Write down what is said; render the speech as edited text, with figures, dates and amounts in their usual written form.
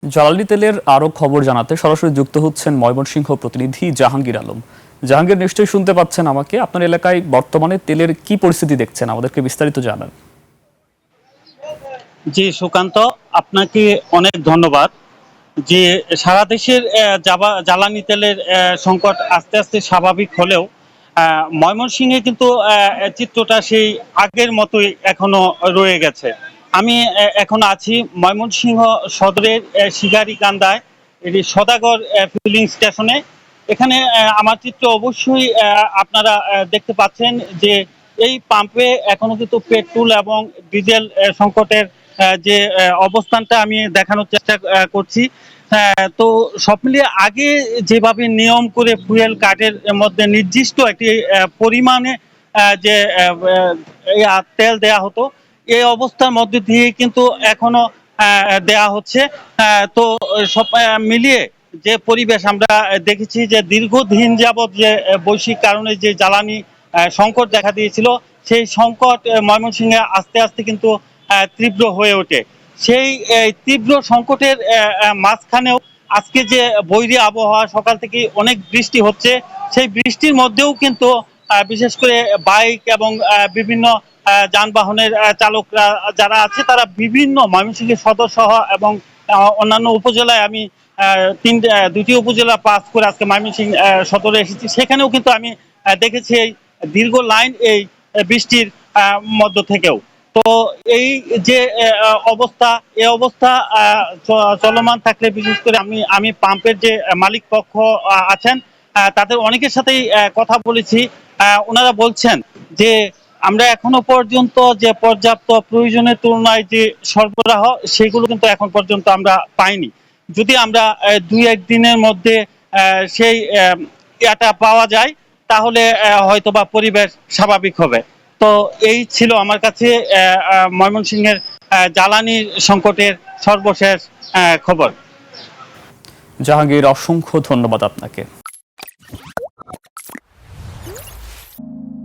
জ্বালানি তেলের আরো খবর জানাতে সরাসরি যুক্ত হচ্ছেন ময়মনসিংহ প্রতিনিধি জাহাঙ্গীর আলম। জাহাঙ্গীর, নিশ্চয়ই শুনতে পাচ্ছেন আমাকে। আপনার এলাকায় বর্তমানে তেলের কি পরিস্থিতি দেখছেন, আমাদেরকে বিস্তারিত জানান। জি সুকান্ত, আপনাকে অনেক ধন্যবাদ। যে সারা দেশের জ্বালানি তেলের সংকট আস্তে আস্তে স্বাভাবিক হলেও ময়মনসিংহে কিন্তু চিত্রটা সেই আগের মতোই এখনো রয়ে গেছে। আমি এখন আছি ময়মনসিংহ সদরের শিকারীকান্দায় এটি সদাগর ফিলিং স্টেশনে। এখানে আমার চিত্র অবশ্যই আপনারা দেখতে পাচ্ছেন যে এই পাম্পে এখনো কিন্তু পেট্রোল এবং ডিজেল সংকটের যে অবস্থানটা আমি দেখানোর চেষ্টা করছি। তো সব মিলিয়ে আগে যেভাবে নিয়ম করে ফুয়েল কার্ডের মধ্যে নির্দিষ্ট একটি পরিমাণে যে তেল দেয়া হতো, এই অবস্থার মধ্যে দিয়ে কিন্তু এখনো দেয়া হচ্ছে। তো সব মিলিয়ে যে পরিবেশ আমরা দেখেছি যে দীর্ঘদিন যাবৎ যে বৈশ্বিক কারণে যে জ্বালানি সংকট দেখা দিয়েছিল, সেই সংকট ময়মনসিংহে আস্তে আস্তে কিন্তু তীব্র হয়ে ওঠে। সেই তীব্র সংকটের মাঝখানেও আজকে যে বৈরী আবহাওয়া, সকাল থেকে অনেক বৃষ্টি হচ্ছে, সেই বৃষ্টির মধ্যেও কিন্তু বিশেষ করে বাইক এবং বিভিন্ন যানবাহনের চালকরা যারা আছে, তারা বিভিন্ন ময়মনসিংহের সদর সহ এবং অন্যান্য উপজেলায় আমি দুটি উপজেলা পাস করে আজকে ময়মনসিংহ সদরে এসেছি। সেখানেও কিন্তু আমি দেখেছি এই দীর্ঘ লাইন এই বৃষ্টির মধ্য থেকেও। তো এই যে অবস্থা, এই অবস্থা চলমান থাকলে বিশেষ করে আমি পাম্পের যে মালিক পক্ষ আছেন, তাদের অনেকের সাথেই কথা বলেছি। ওনারা বলছেন যে আমরা এখনো পর্যন্ত যে পর্যাপ্ত প্রয়োজনের তুলনায় যে সরবরাহ, সেগুলো কিন্তু এখন পর্যন্ত আমরা পাইনি। যদি আমরা দুই একদিনের মধ্যে সেই ইয়াটা পাওয়া যায়, তাহলে হয়তোবা পরিবেশ স্বাভাবিক হবে। তো এই ছিল আমার কাছে ময়মনসিংহের জ্বালানির সংকটের সর্বশেষ খবর। জাহাঙ্গীর, অসংখ্য ধন্যবাদ আপনাকে।